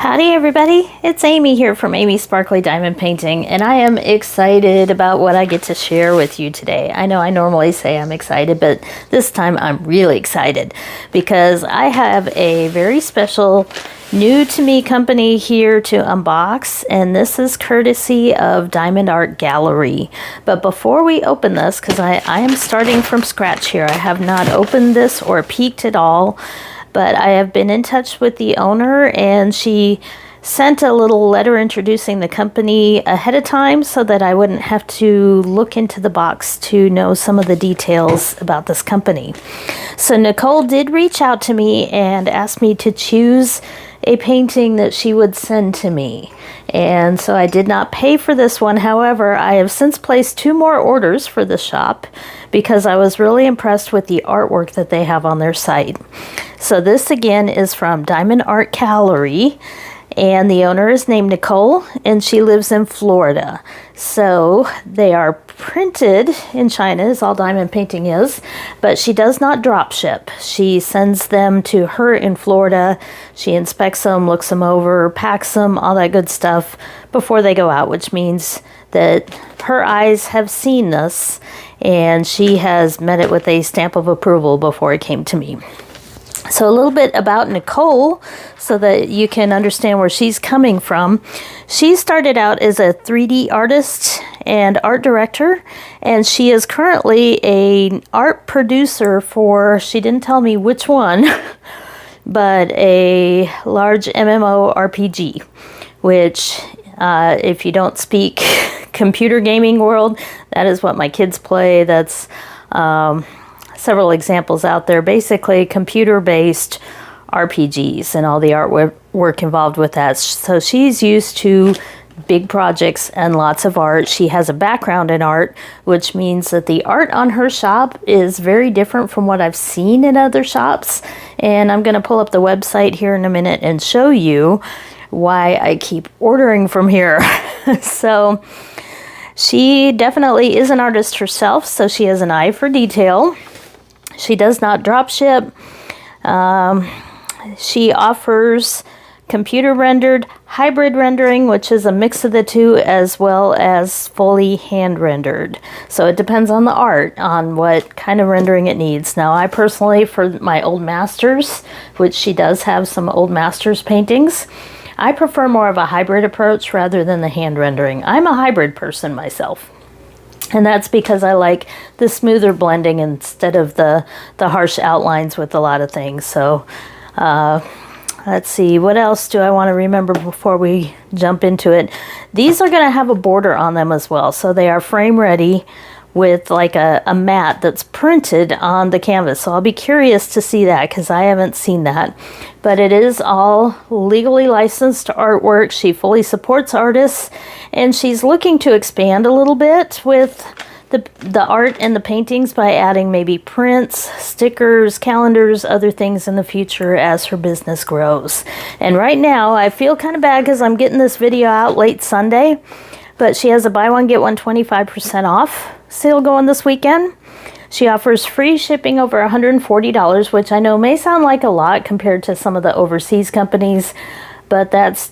Howdy everybody, it's Amy here from Amy's Sparkly Diamond Painting, and I am excited about what I get to share with you today. I know I normally say I'm excited, but this time I'm really excited because I have a very special new to me company here to unbox, and this is courtesy of Diamond Art Gallery. But before we open this, because I am starting from scratch here, I have not opened this or peeked at all. But I have been in touch with the owner, and she sent a little letter introducing the company ahead of time so that I wouldn't have to look into the box to know some of the details about this company. So Nicole did reach out to me and asked me to choose a painting that she would send to me. And so I did not pay for this one. However, I have since placed 2 more orders for the shop because I was really impressed with the artwork that they have on their site. So this again is from Diamond Art Gallery, and the owner is named Nicole, and she lives in Florida. So they are printed in China, as all diamond painting is, but she does not drop ship. She sends them to her in Florida. She inspects them, looks them over, packs them, all that good stuff before they go out, which means that her eyes have seen this, and she has met it with a stamp of approval before it came to me. So a little bit about Nicole so that you can understand where she's coming from. She started out as a 3D artist and art director, and she is currently an art producer for, she didn't tell me which one, but a large MMORPG, which if you don't speak computer gaming world, that is what my kids play. That's several examples out there, basically computer-based RPGs and all the artwork involved with that. So she's used to big projects and lots of art. She has a background in art, which means that the art on her shop is very different from what I've seen in other shops. And I'm going to pull up the website here in a minute and show you why I keep ordering from here. So she definitely is an artist herself, so she has an eye for detail. She does not drop ship. She offers computer rendered, hybrid rendering, which is a mix of the two, as well as fully hand rendered. So it depends on the art, on what kind of rendering it needs. Now, I personally, for my old masters, which she does have some old masters paintings, I prefer more of a hybrid approach rather than the hand rendering. I'm a hybrid person myself. And that's because I like the smoother blending instead of the harsh outlines with a lot of things. So let's see, what else do I want to remember before we jump into it? These are going to have a border on them as well. So they are frame ready with like a mat that's printed on the canvas. So I'll be curious to see that because I haven't seen that. But it is all legally licensed artwork. She fully supports artists, and she's looking to expand a little bit with the art and the paintings by adding maybe prints, stickers, calendars, other things in the future as her business grows. And right now I feel kind of bad because I'm getting this video out late Sunday, but she has a buy one get one 25% off sale going this weekend. She offers free shipping over $140, which I know may sound like a lot compared to some of the overseas companies, but that's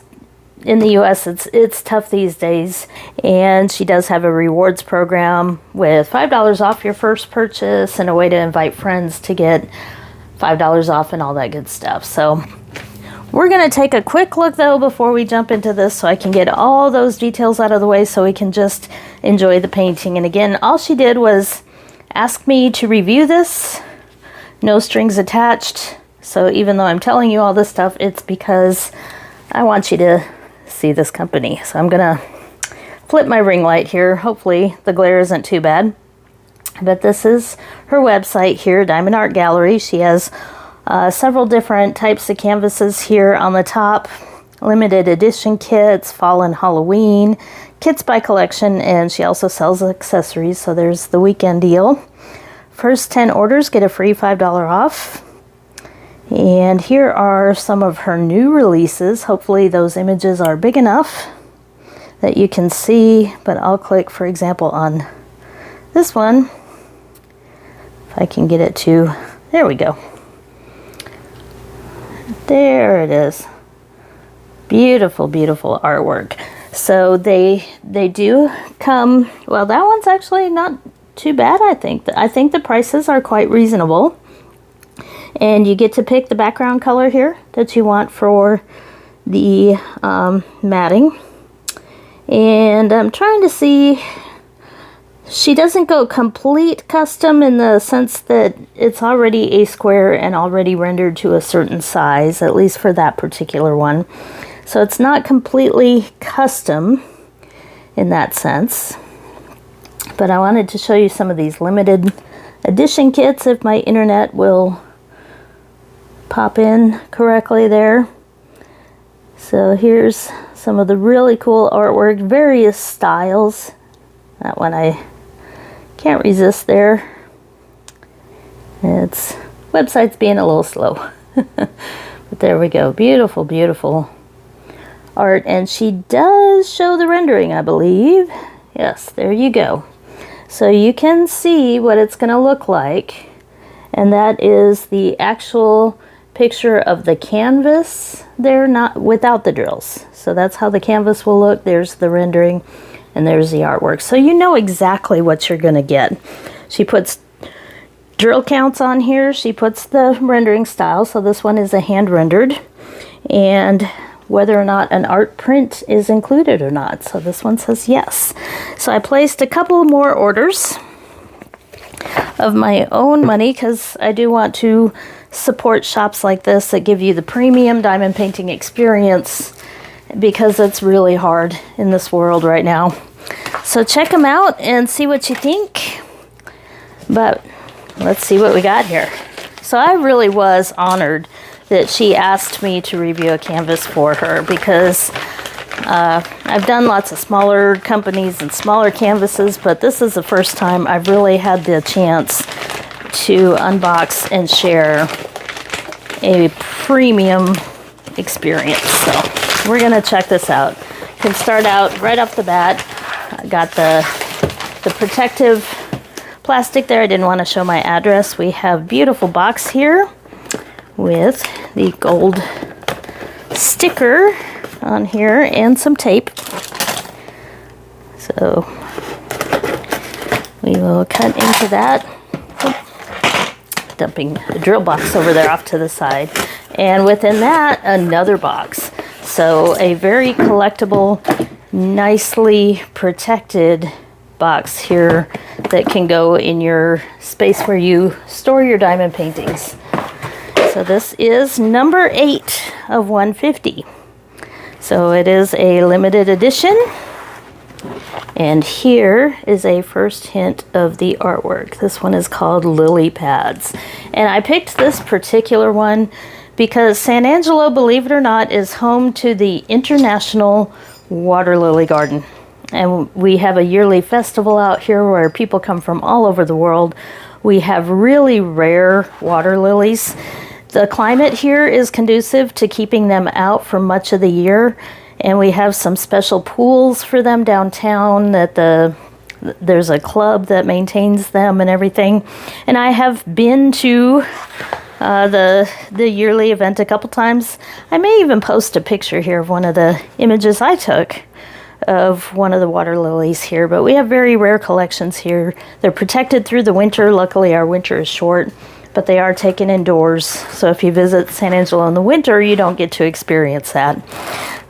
in the US, it's tough these days. And she does have a rewards program with $5 off your first purchase and a way to invite friends to get $5 off and all that good stuff. So we're going to take a quick look though before we jump into this so I can get all those details out of the way so we can just enjoy the painting. And again, all she did was ask me to review this, no strings attached. So even though I'm telling you all this stuff, it's because I want you to see this company. So I'm gonna flip my ring light here. Hopefully the glare isn't too bad. But this is her website here, Diamond Art Gallery. She has several different types of canvases here on the top. Limited edition kits, fall and Halloween, kits by collection, and she also sells accessories. So there's the weekend deal. First 10 orders get a free $5 off. And here are some of her new releases. Hopefully those images are big enough that you can see, but I'll click, for example, on this one. If I can get it to, there we go. There it is. Beautiful, beautiful artwork. So they do come, well, that one's actually not too bad, I think. I think the prices are quite reasonable. And you get to pick the background color here that you want for the matting. And I'm trying to see, she doesn't go complete custom in the sense that it's already a square and already rendered to a certain size, at least for that particular one. So it's not completely custom in that sense. But I wanted to show you some of these limited edition kits if my internet will pop in correctly there. So here's some of the really cool artwork, various styles. That one I can't resist there. It's website's being a little slow. But there we go. Beautiful, beautiful art. And she does show the rendering, I believe. Yes, there you go. So you can see what it's going to look like. And that is the actual picture of the canvas there, not without the drills. So that's how the canvas will look. There's the rendering and there's the artwork. So you know exactly what you're going to get. She puts drill counts on here. She puts the rendering style. So this one is a hand rendered, and whether or not an art print is included or not. So this one says yes. So I placed a couple more orders of my own money because I do want to support shops like this that give you the premium diamond painting experience, because it's really hard in this world right now. So check them out and see what you think. But let's see what we got here. So I really was honored that she asked me to review a canvas for her, because I've done lots of smaller companies and smaller canvases, but this is the first time I've really had the chance to unbox and share a premium experience. So we're gonna check this out. Can start out right off the bat. I got the protective plastic there. I didn't want to show my address. We have beautiful box here with the gold sticker on here and some tape. So we will cut into that. Dumping the drill box over there off to the side. And within that, another box. So a very collectible, nicely protected box here that can go in your space where you store your diamond paintings. So this is number 8 of 150. So it is a limited edition. And here is a first hint of the artwork. This one is called Lily Pads. And I picked this particular one because San Angelo, believe it or not, is home to the International Water Lily Garden. And we have a yearly festival out here where people come from all over the world. We have really rare water lilies. The climate here is conducive to keeping them out for much of the year. And we have some special pools for them downtown that there's a club that maintains them and everything. And I have been to the yearly event a couple times. I may even post a picture here of one of the images I took of one of the water lilies here. But we have very rare collections here. They're protected through the winter. Luckily, our winter is short, but they are taken indoors. So if you visit San Angelo in the winter, you don't get to experience that.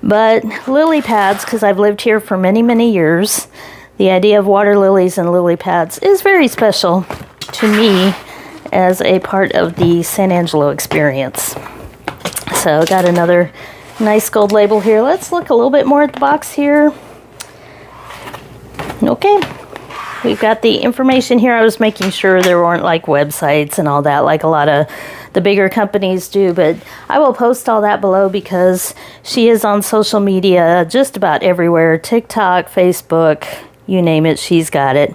But lily pads, because I've lived here for many, many years, the idea of water lilies and lily pads is very special to me as a part of the San Angelo experience. So got another nice gold label here. Let's look a little bit more at the box here. Okay. We've got the information here. I was making sure there weren't like websites and all that like a lot of the bigger companies do, but I will post all that below because she is on social media just about everywhere. TikTok, Facebook, you name it, she's got it.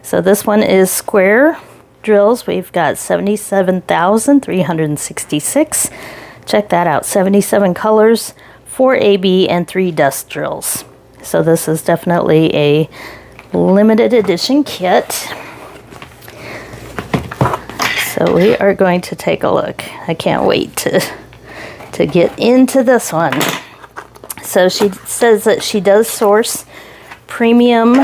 So this one is square drills. We've got 77,366. Check that out. 77 colors, 4 AB, and 3 dust drills. So this is definitely a limited edition kit. So we are going to take a look. I can't wait to get into this one. So she says that she does source premium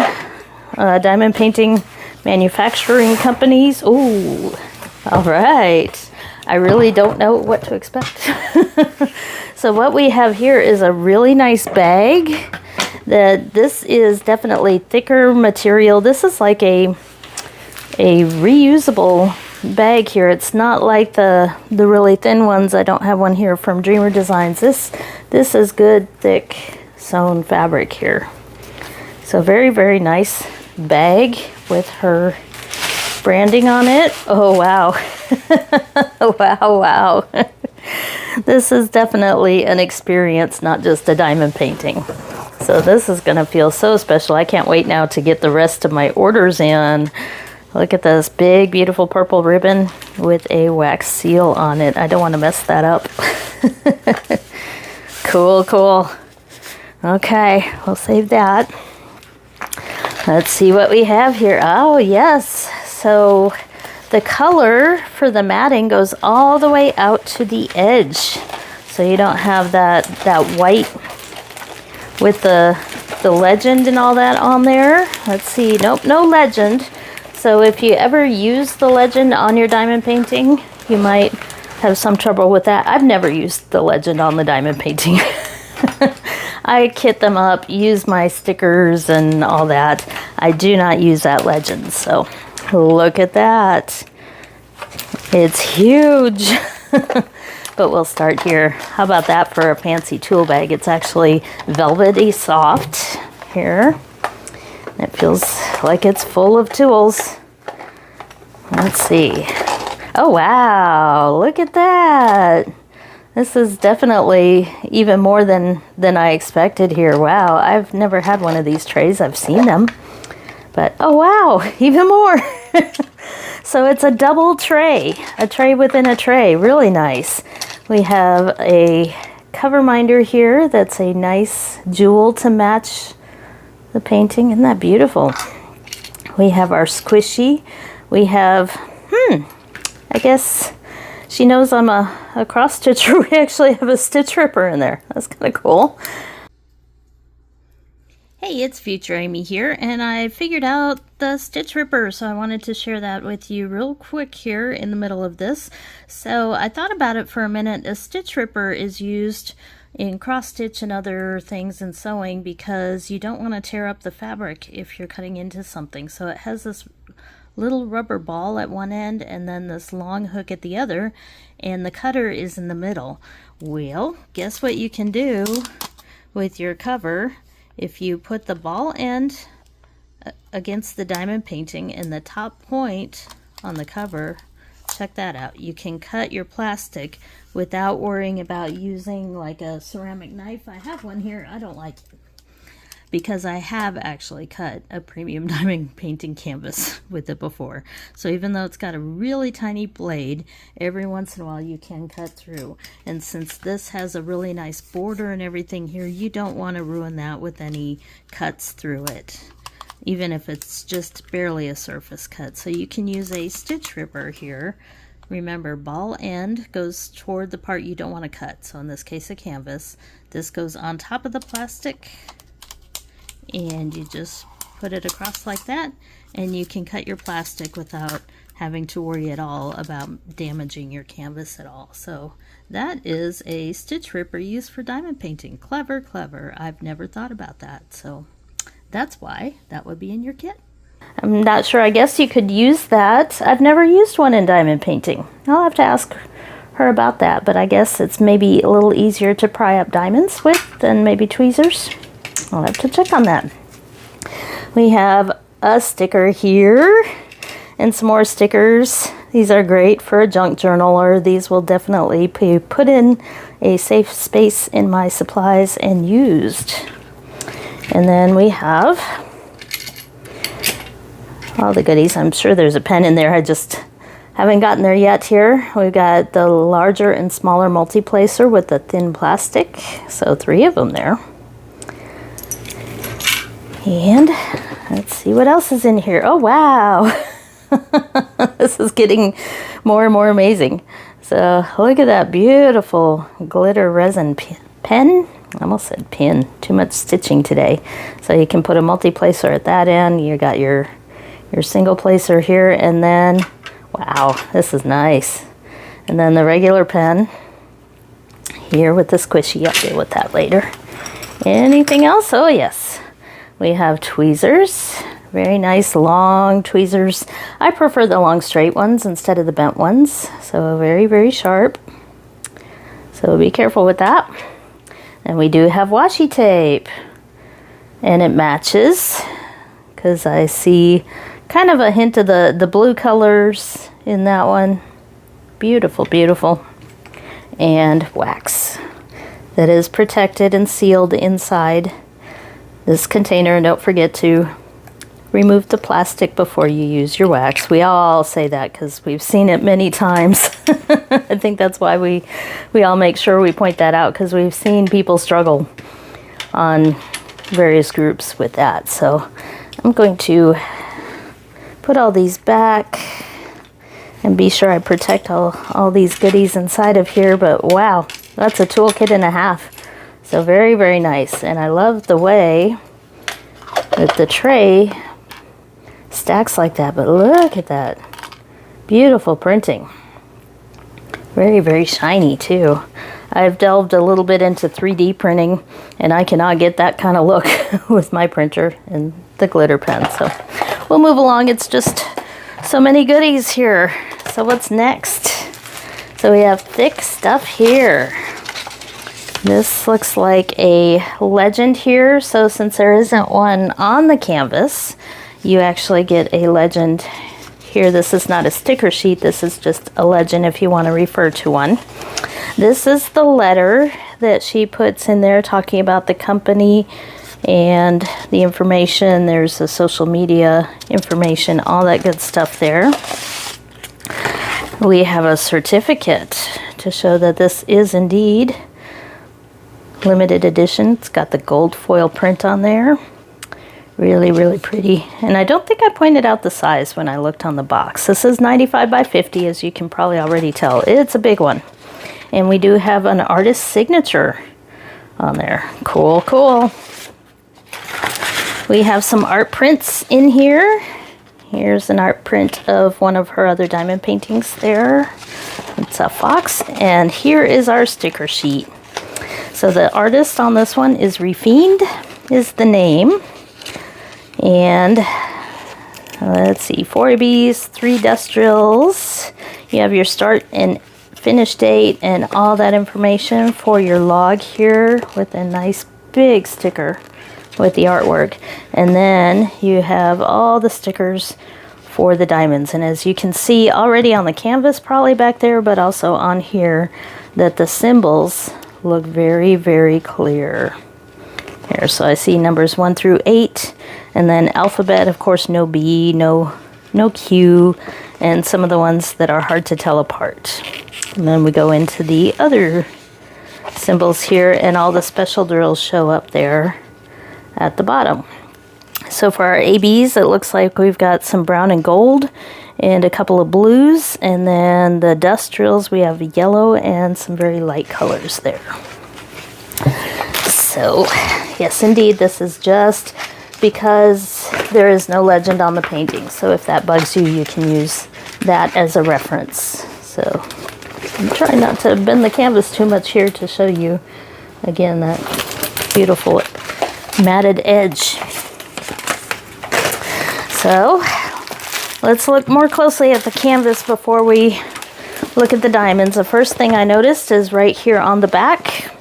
diamond painting manufacturing companies. Ooh, all right. I really don't know what to expect. So what we have here is a really nice bag. This is definitely thicker material. This is like a reusable bag here. It's not like the really thin ones. I don't have one here from Dreamer Designs. This is good thick sewn fabric here. So very, very nice bag with her branding on it. Oh wow. Wow. This is definitely an experience, not just a diamond painting. So this is gonna feel so special. I can't wait now to get the rest of my orders in. Look at this big, beautiful purple ribbon with a wax seal on it. I don't want to mess that up. Cool, cool. Okay, we'll save that. Let's see what we have here. Oh, yes. So the color for the matting goes all the way out to the edge. So you don't have that white with the legend and all that on there. Let's see. Nope, no legend. So if you ever use the legend on your diamond painting, you might have some trouble with that. I've never used the legend on the diamond painting. I kit them up, use my stickers and all that. I do not use that legend. So look at that. It's huge. But we'll start here. How about that for a fancy tool bag? It's actually velvety soft here. It feels like it's full of tools. Let's see. Oh, wow. Look at that. This is definitely even more than I expected here. Wow. I've never had one of these trays. I've seen them. But, oh, wow. Even more. So it's a double tray. A tray within a tray. Really nice. We have a cover minder here. That's a nice jewel to match the painting. Isn't that beautiful? We have our squishy. We have, I guess she knows I'm a cross stitcher. We actually have a stitch ripper in there. That's kind of cool. Hey, it's Future Amy here, and I figured out the stitch ripper, so I wanted to share that with you real quick here in the middle of this. So I thought about it for a minute. A stitch ripper is used in cross stitch and other things in sewing because you don't want to tear up the fabric if you're cutting into something. So it has this little rubber ball at one end and then this long hook at the other, and the cutter is in the middle. Well, guess what you can do with your cover if you put the ball end against the diamond painting and the top point on the cover. Check that out. You can cut your plastic without worrying about using like a ceramic knife. I have one here. I don't like it because I have actually cut a premium diamond painting canvas with it before. So even though it's got a really tiny blade, every once in a while you can cut through. And since this has a really nice border and everything here, you don't want to ruin that with any cuts through it, even if it's just barely a surface cut. So you can use a stitch ripper here. Remember, ball end goes toward the part you don't want to cut. So in this case, a canvas. This goes on top of the plastic, and you just put it across like that, and you can cut your plastic without having to worry at all about damaging your canvas at all. So that is a stitch ripper used for diamond painting. Clever, clever. I've never thought about that. So that's why that would be in your kit. I'm not sure. I guess you could use that. I've never used one in diamond painting. I'll have to ask her about that, but I guess it's maybe a little easier to pry up diamonds with than maybe tweezers. I'll have to check on that. We have a sticker here and some more stickers. These are great for a junk journaler. These will definitely be put in a safe space in my supplies and used. And then we have all the goodies. I'm sure there's a pen in there. I just haven't gotten there yet here. We've got the larger and smaller multi-placer with the thin plastic. So 3 of them there. And let's see what else is in here. Oh, wow. This is getting more and more amazing. So look at that beautiful glitter resin pen. I almost said pin, too much stitching today. So you can put a multi-placer at that end. You got your single placer here, and then, wow, this is nice. And then the regular pen here with the squishy. I'll deal with that later. Anything else? Oh yes, we have tweezers. Very nice long tweezers. I prefer the long straight ones instead of the bent ones. So very, very sharp. So be careful with that. And we do have washi tape. And it matches because I see kind of a hint of the blue colors in that one. Beautiful, beautiful. And wax that is protected and sealed inside this container. And don't forget to remove the plastic before you use your wax. We all say that because we've seen it many times. I think that's why we all make sure we point that out, because we've seen people struggle on various groups with that. So I'm going to put all these back and be sure I protect all these goodies inside of here. But wow, that's a toolkit and a half. So very, very nice. And I love the way that the tray stacks like that, but look at that. Beautiful printing. Very, very shiny too. I've delved a little bit into 3D printing, and I cannot get that kind of look with my printer and the glitter pen. So we'll move along. It's just so many goodies here. So what's next? So we have thick stuff here. This looks like a legend here. So since there isn't one on the canvas, you actually get a legend here. This is not a sticker sheet. This is just a legend if you want to refer to one. This is the letter that she puts in there talking about the company and the information. There's the social media information, all that good stuff there. We have a certificate to show that this is indeed limited edition. It's got the gold foil print on there. Really, really pretty. And I don't think I pointed out the size when I looked on the box. This is 95 by 50, as you can probably already tell. It's a big one. And we do have an artist's signature on there. Cool, cool. We have some art prints in here. Here's an art print of one of her other diamond paintings there. It's a fox. And here is our sticker sheet. So the artist on this one is Refiend, is the name. And let's see, 4 ABs, 3 dust drills. You have your start and finish date and all that information for your log here with a nice big sticker with the artwork. And then you have all the stickers for the diamonds. And as you can see already on the canvas, probably back there, but also on here, that the symbols look very, very clear. Here, so I see numbers 1 through 8, and then alphabet, of course, no B, no Q, and some of the ones that are hard to tell apart. And then we go into the other symbols here, and all the special drills show up there at the bottom. So for our ABs, it looks like we've got some brown and gold, and a couple of blues, and then the dust drills, we have yellow and some very light colors there. So, yes, indeed, this is just because there is no legend on the painting. So if that bugs you, you can use that as a reference. So I'm trying not to bend the canvas too much here to show you, again, that beautiful matted edge. So let's look more closely at the canvas before we look at the diamonds. The first thing I noticed is right here on the back,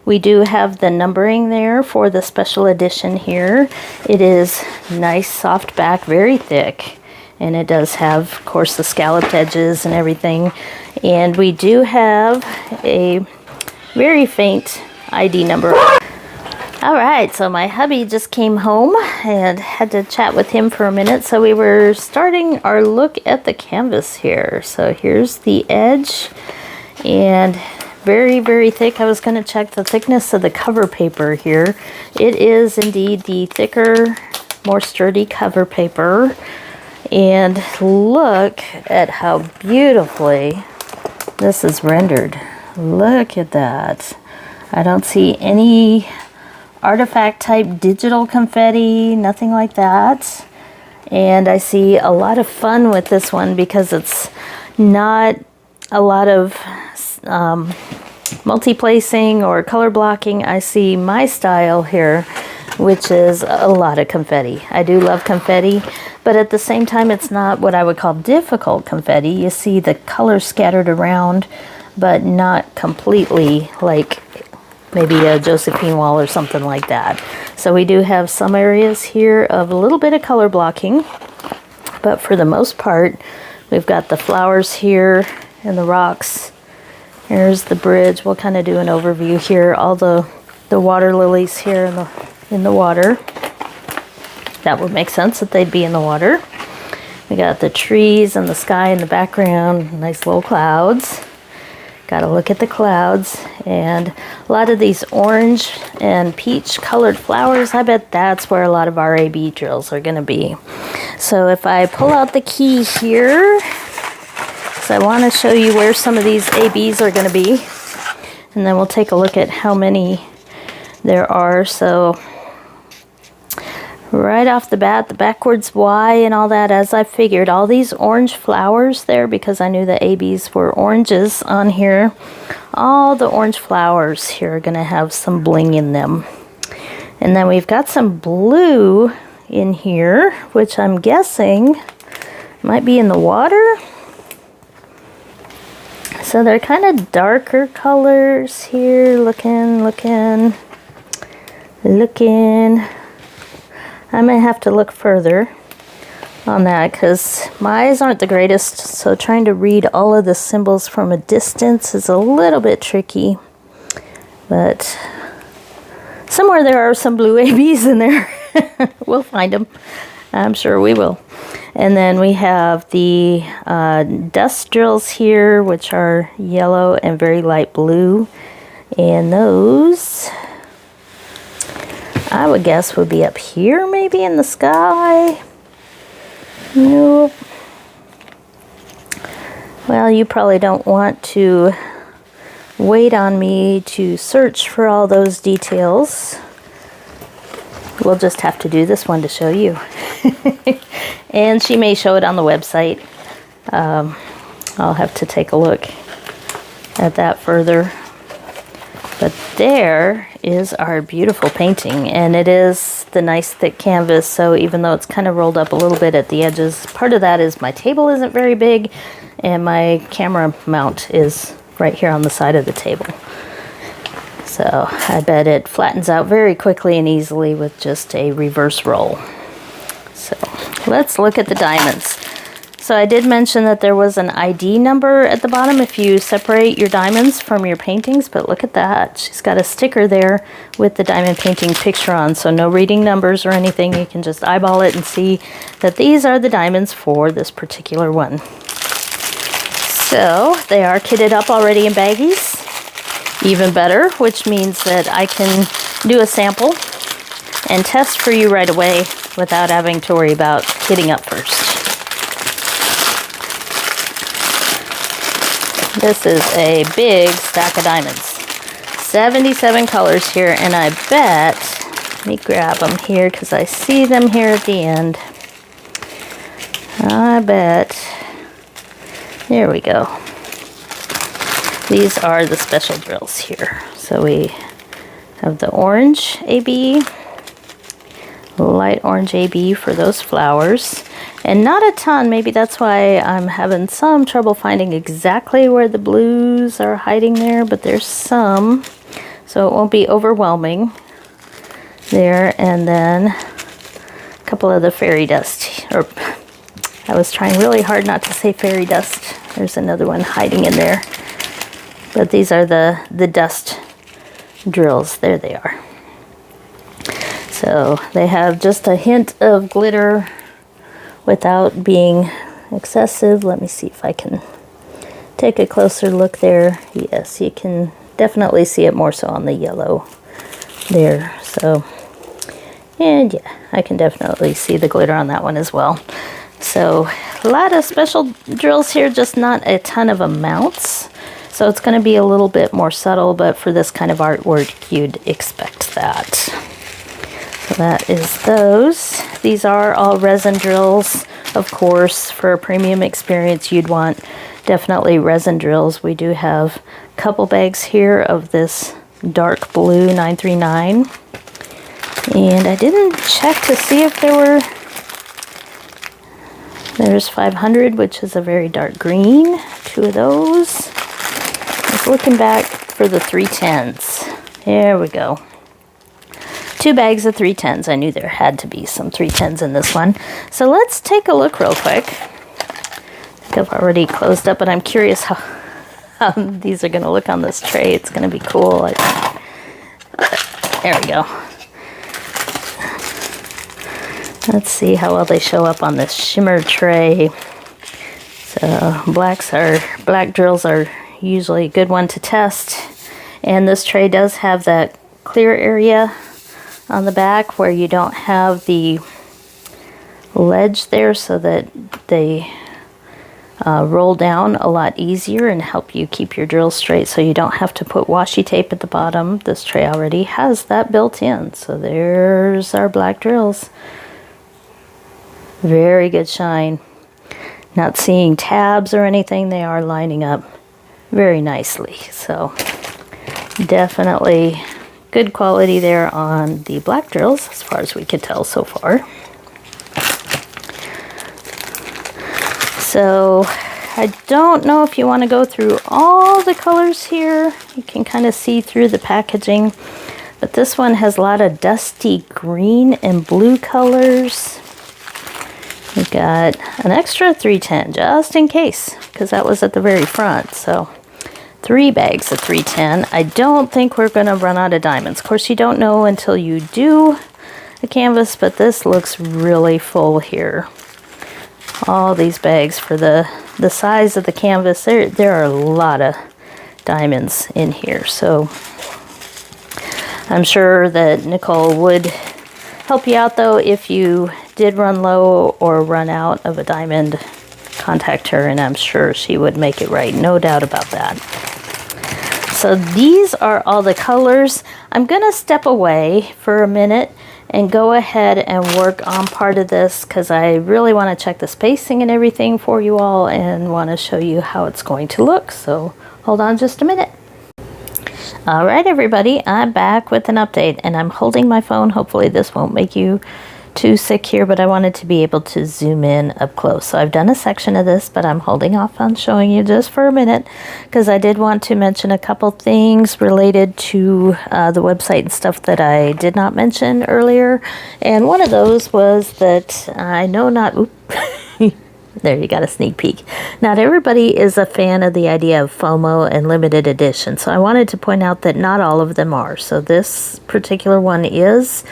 we do have the numbering there for the special edition here. It is nice soft back, very thick, and it does have, of course, the scalloped edges and everything. And we do have a very faint ID number. All right, so my hubby just came home and had to chat with him for a minute. So we were starting our look at the canvas here. So here's the edge, and very, very thick. I was going to check the thickness of the cover paper here. It is indeed the thicker, more sturdy cover paper. And look at how beautifully this is rendered. Look at that. I don't see any artifact type digital confetti, nothing like that. And I see a lot of fun with this one because it's not a lot of multi-placing or color blocking. I see my style here, which is a lot of confetti. I do love confetti, but at the same time, it's not what I would call difficult confetti. You see the colors scattered around, but not completely like maybe a Josephine wall or something like that. So we do have some areas here of a little bit of color blocking, but for the most part, we've got the flowers here and the rocks. Here's the bridge. We'll kind of do an overview here. All the water lilies here in the water. That would make sense that they'd be in the water. We got the trees and the sky in the background, nice little clouds. Got to look at the clouds, and a lot of these orange and peach colored flowers, I bet that's where a lot of our AB drills are going to be. So if I pull out the key here, so I want to show you where some of these ABs are going to be, and then we'll take a look at how many there are. So right off the bat, the backwards Y and all that, as I figured, all these orange flowers there, because I knew the ABs were oranges on here, all the orange flowers here are going to have some bling in them. And then we've got some blue in here, which I'm guessing might be in the water. So they're kind of darker colors here, looking. I may have to look further on that because my eyes aren't the greatest, so trying to read all of the symbols from a distance is a little bit tricky. But somewhere there are some blue ABs in there. We'll find them. I'm sure we will. And then we have the dust drills here, which are yellow and very light blue. And those, I would guess, would be up here, maybe in the sky. Nope. Well, you probably don't want to wait on me to search for all those details. We'll just have to do this one to show you. And she may show it on the website. I'll have to take a look at that further. But there is our beautiful painting, and it is the nice thick canvas, so even though it's kind of rolled up a little bit at the edges, part of that is my table isn't very big, and my camera mount is right here on the side of the table. So I bet it flattens out very quickly and easily with just a reverse roll. So let's look at the diamonds. So I did mention that there was an ID number at the bottom if you separate your diamonds from your paintings, but look at that. She's got a sticker there with the diamond painting picture on, so no reading numbers or anything. You can just eyeball it and see that these are the diamonds for this particular one. So they are kitted up already in baggies. Even better, which means that I can do a sample and test for you right away without having to worry about kitting up first. This is a big stack of diamonds. 77 colors here, and I bet, let me grab them here because I see them here at the end. I bet, there we go. These are the special drills here. So we have the orange AB, light orange AB for those flowers. And not a ton, maybe that's why I'm having some trouble finding exactly where the blues are hiding there, but there's some, so it won't be overwhelming there. And then a couple of the fairy dust, or I was trying really hard not to say fairy dust. There's another one hiding in there. But these are the dust drills. There they are. So they have just a hint of glitter without being excessive. Let me see if I can take a closer look there. Yes, you can definitely see it more so on the yellow there. So, and yeah, I can definitely see the glitter on that one as well. So a lot of special drills here, just not a ton of amounts. So it's going to be a little bit more subtle, but for this kind of artwork, you'd expect that. So that is those. These are all resin drills. Of course, for a premium experience, you'd want definitely resin drills. We do have a couple bags here of this dark blue 939. And I didn't check to see if there were... There's 500, which is a very dark green. 2 of those. I was looking back for the 310s. There we go. 2 bags of 310s. I knew there had to be some 310s in this one. So let's take a look real quick. I think I've already closed up, but I'm curious how these are going to look on this tray. It's going to be cool, I think. There we go. Let's see how well they show up on this shimmer tray. So black drills are usually a good one to test. And this tray does have that clear area on the back where you don't have the ledge there, so that they roll down a lot easier and help you keep your drills straight, so you don't have to put washi tape at the bottom. This tray already has that built in. So there's our black drills. Very good shine. Not seeing tabs or anything. They are lining up very nicely. So definitely good quality there on the black drills, as far as we could tell so far. So I don't know if you want to go through all the colors here. You can kind of see through the packaging. But this one has a lot of dusty green and blue colors. We've got an extra 310 just in case, because that was at the very front. So 3 bags of 310. I don't think we're going to run out of diamonds. Of course, you don't know until you do a canvas, but this looks really full here. All these bags for the size of the canvas, there are a lot of diamonds in here. So I'm sure that Nicole would help you out, though. If you did run low or run out of a diamond, contact her and I'm sure she would make it right. No doubt about that. So these are all the colors. I'm going to step away for a minute and go ahead and work on part of this, because I really want to check the spacing and everything for you all and want to show you how it's going to look. So hold on just a minute. All right, everybody, I'm back with an update, and I'm holding my phone. Hopefully this won't make you too sick here, but I wanted to be able to zoom in up close. So I've done a section of this, but I'm holding off on showing you just for a minute, because I did want to mention a couple things related to the website and stuff that I did not mention earlier. And one of those was that I know not... There, you got a sneak peek. Not everybody is a fan of the idea of FOMO and limited edition, so I wanted to point out that not all of them are. So this particular one is,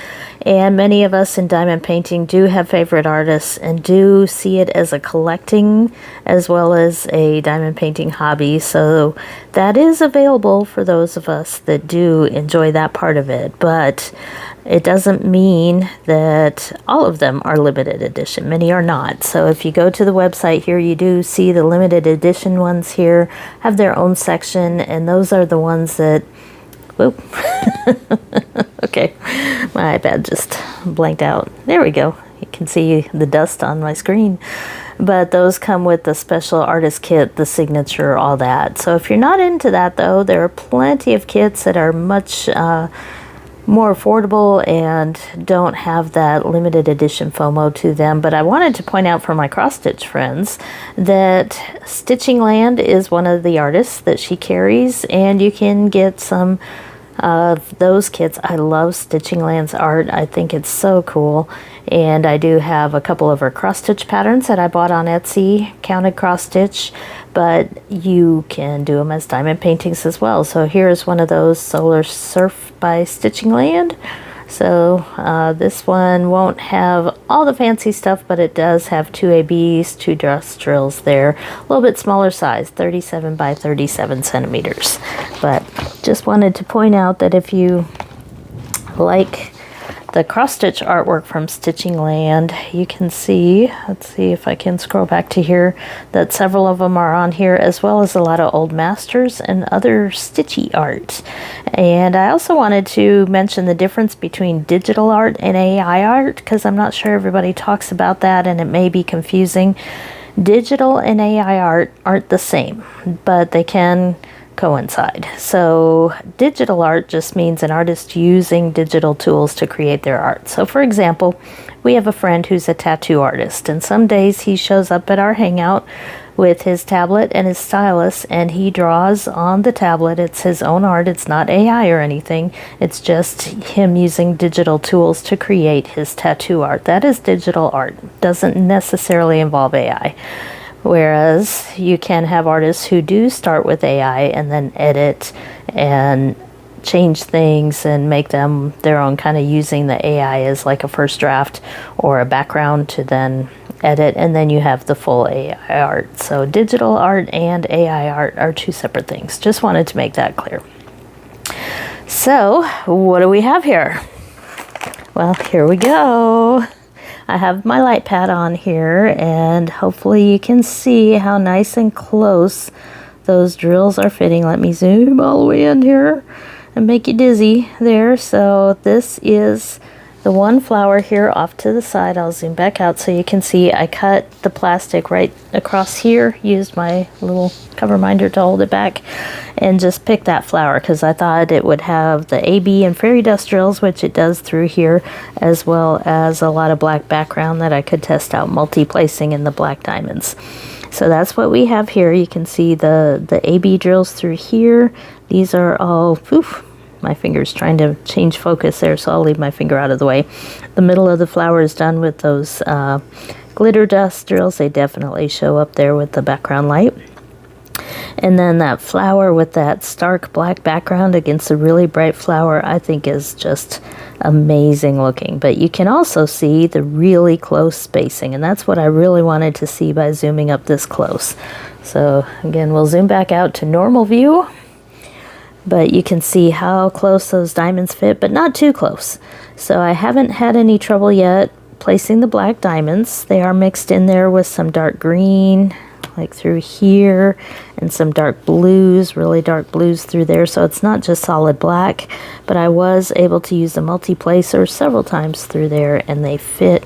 and many of us in diamond painting do have favorite artists and do see it as a collecting as well as a diamond painting hobby. So that is available for those of us that do enjoy that part of it, but it doesn't mean that all of them are limited edition. Many are not. So if you go to the website here, you do see the limited edition ones here have their own section, and those are the ones that... Whoop. Okay, my iPad just blanked out. There we go. You can see the dust on my screen. But those come with the special artist kit, the signature, all that. So if you're not into that, though, there are plenty of kits that are much... more affordable and don't have that limited edition FOMO to them. But I wanted to point out for my cross-stitch friends that Stitching Land is one of the artists that she carries, and you can get some of those kits. I love Stitching Land's art. I think it's so cool. And I do have a couple of her cross-stitch patterns that I bought on Etsy, counted cross-stitch, but you can do them as diamond paintings as well. So here's one of those, Solar Surf by Stitching Land. So this one won't have all the fancy stuff, but it does have 2 ABs, 2 dress drills there. A little bit smaller size, 37 by 37 centimeters. But just wanted to point out that if you like the cross-stitch artwork from Stitching Land. You can see, let's see if I can scroll back to here, that several of them are on here, as well as a lot of old masters and other stitchy art. And I also wanted to mention the difference between digital art and AI art, because I'm not sure everybody talks about that and it may be confusing. Digital and AI art aren't the same, but they can coincide. So digital art just means an artist using digital tools to create their art. So for example, we have a friend who's a tattoo artist, and some days he shows up at our hangout with his tablet and his stylus, and he draws on the tablet. It's his own art. It's not AI or anything. It's just him using digital tools to create his tattoo art. That is digital art. Doesn't necessarily involve AI. Whereas you can have artists who do start with AI and then edit and change things and make them their own, kind of using the AI as like a first draft or a background to then edit, and then you have the full AI art. So digital art and AI art are two separate things. Just wanted to make that clear. So what do we have here? Well, here we go. I have my light pad on here, and hopefully you can see how nice and close those drills are fitting. Let me zoom all the way in here and make you dizzy there. So this is the one flower here off to the side. I'll zoom back out so you can see I cut the plastic right across here, used my little cover minder to hold it back, and just picked that flower because I thought it would have the AB and fairy dust drills, which it does through here, as well as a lot of black background that I could test out multi-placing in the black diamonds. So that's what we have here. You can see the AB drills through here. These are all, oof, my finger's trying to change focus there, so I'll leave my finger out of the way. The middle of the flower is done with those glitter dust drills. They definitely show up there with the background light. And then that flower with that stark black background against a really bright flower, I think is just amazing looking. But you can also see the really close spacing, and that's what I really wanted to see by zooming up this close. So again, we'll zoom back out to normal view. But you can see how close those diamonds fit, but not too close. So I haven't had any trouble yet placing the black diamonds. They are mixed in there with some dark green, like through here, and some dark blues, really dark blues through there. So it's not just solid black, but I was able to use the multi-placer several times through there, and they fit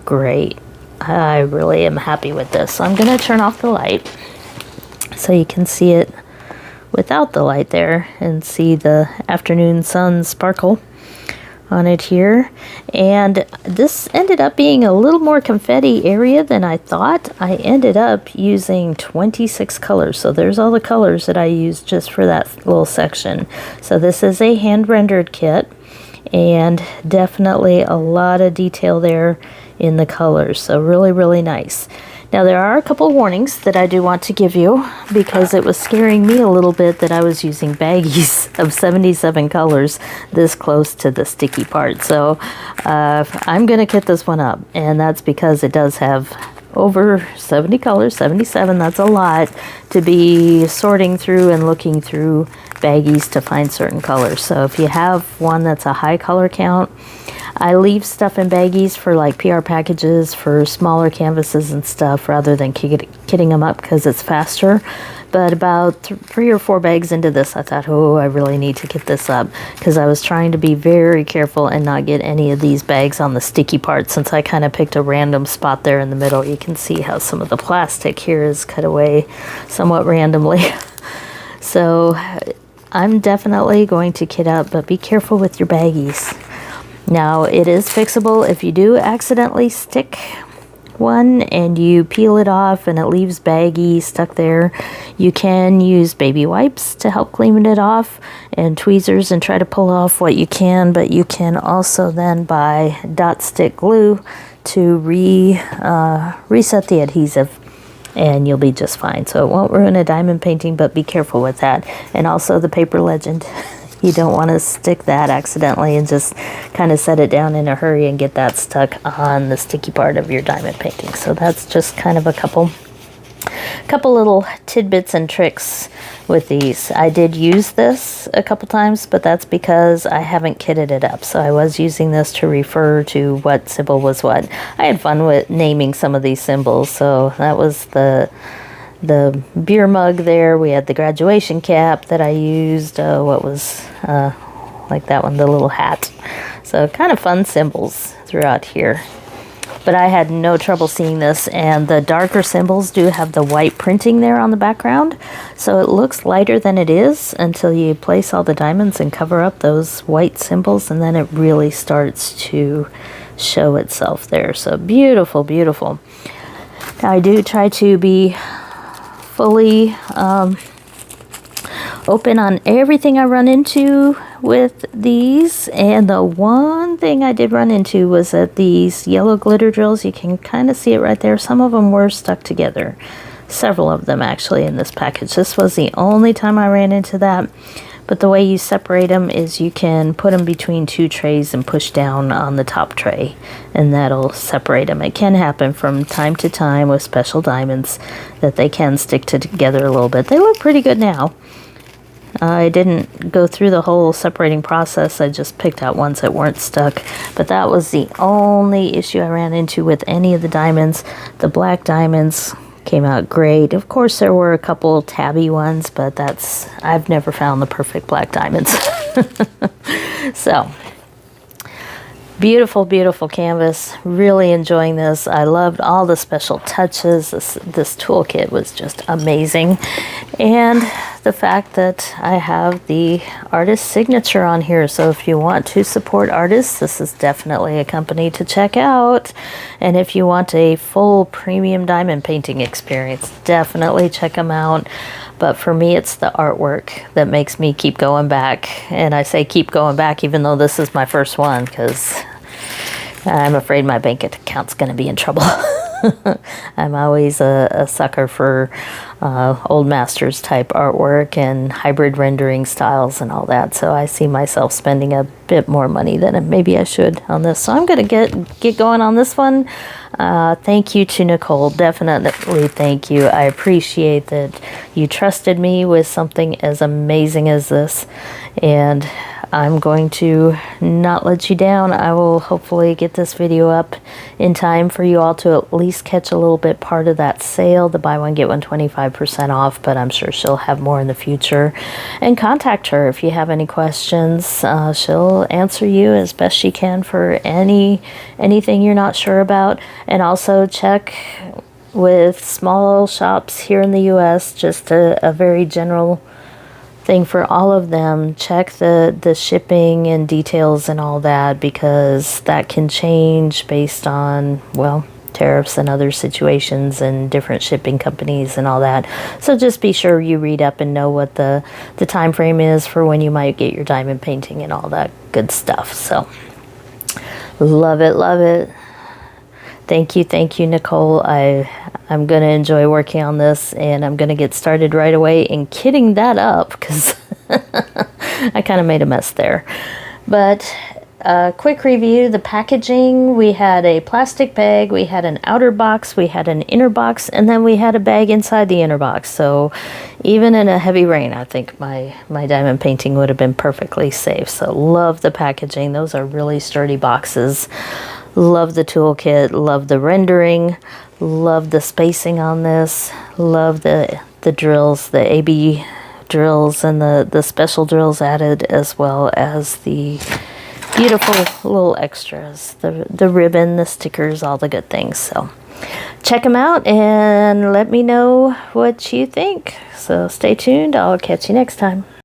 great. I really am happy with this. So I'm going to turn off the light so you can see it without the light there and see the afternoon sun sparkle on it here. And this ended up being a little more confetti area than I thought. I ended up using 26 colors. So there's all the colors that I used just for that little section. So this is a hand rendered kit, and definitely a lot of detail there in the colors. So really nice. Now there are a couple warnings that I do want to give you, because it was scaring me a little bit that I was using baggies of 77 colors this close to the sticky part. So I'm going to kit this one up, and that's because it does have over 70 colors, 77, that's a lot to be sorting through and looking through baggies to find certain colors. So if you have one that's a high color count, I leave stuff in baggies for like PR packages for smaller canvases and stuff rather than kitting them up because it's faster. But about 3 or 4 bags into this, I thought, oh, I really need to kit this up, because I was trying to be very careful and not get any of these bags on the sticky part, since I kind of picked a random spot there in the middle. You can see how some of the plastic here is cut away somewhat randomly. So I'm definitely going to kit up, but be careful with your baggies. Now, it is fixable if you do accidentally stick one and you peel it off and it leaves baggy stuck there. You can use baby wipes to help clean it off, and tweezers, and try to pull off what you can, but you can also then buy dot stick glue to reset the adhesive, and you'll be just fine. So it won't ruin a diamond painting, but be careful with that. And also the paper legend. You don't want to stick that accidentally and just kind of set it down in a hurry and get that stuck on the sticky part of your diamond painting. So that's just kind of a couple A couple little tidbits and tricks with these. I did use this a couple times, but that's because I haven't kitted it up. So I was using this to refer to what symbol was what. I had fun with naming some of these symbols. So that was the beer mug there. We had the graduation cap that I used. What was like that one, the little hat. So kind of fun symbols throughout here. But I had no trouble seeing this, and the darker symbols do have the white printing there on the background, so it looks lighter than it is until you place all the diamonds and cover up those white symbols, and then it really starts to show itself there. So beautiful, beautiful. Now I do try to be fully open on everything I run into with these, and the one thing I did run into was that these yellow glitter drills, you can kind of see it right there, some of them were stuck together, several of them actually in this package. This was the only time I ran into that, but the way you separate them is you can put them between two trays and push down on the top tray, and that'll separate them. It can happen from time to time with special diamonds that they can stick together a little bit. They look pretty good now. I didn't go through the whole separating process. I just picked out ones that weren't stuck. But that was the only issue I ran into with any of the diamonds. The black diamonds came out great. Of course, there were a couple tabby ones, but I've never found the perfect black diamonds. So, beautiful, beautiful canvas. Really enjoying this. I loved all the special touches. This toolkit was just amazing. And the fact that I have the artist signature on here. So if you want to support artists, this is definitely a company to check out. And if you want a full premium diamond painting experience, definitely check them out. But for me, it's the artwork that makes me keep going back. And I say keep going back, even though this is my first one, because I'm afraid my bank account's going to be in trouble. I'm always a sucker for old masters type artwork and hybrid rendering styles and all that. So I see myself spending a bit more money than maybe I should on this. So I'm going to get going on this one. Thank you to Nicole. Definitely thank you. I appreciate that you trusted me with something as amazing as this. And I'm going to not let you down. I will hopefully get this video up in time for you all to at least catch a little bit part of that sale, the buy one get one 25% off, but I'm sure she'll have more in the future. And contact her if you have any questions. She'll answer you as best she can for anything you're not sure about. And also check with small shops here in the US, just a very general thing for all of them. Check the shipping and details and all that, because that can change based on, well, tariffs and other situations and different shipping companies and all that. So just be sure you read up and know what the time frame is for when you might get your diamond painting and all that good stuff. So love it, love it. Thank you, Nicole. I'm going to enjoy working on this, and I'm going to get started right away in kitting that up, because I kind of made a mess there. But quick review, the packaging, we had a plastic bag, we had an outer box, we had an inner box, and then we had a bag inside the inner box. So even in a heavy rain, I think my diamond painting would have been perfectly safe. So love the packaging. Those are really sturdy boxes. Love the toolkit, love the rendering, love the spacing on this, love the drills, the AB drills and the special drills added, as well as the beautiful little extras, the ribbon, the stickers, all the good things. So check them out and let me know what you think. So stay tuned. I'll catch you next time.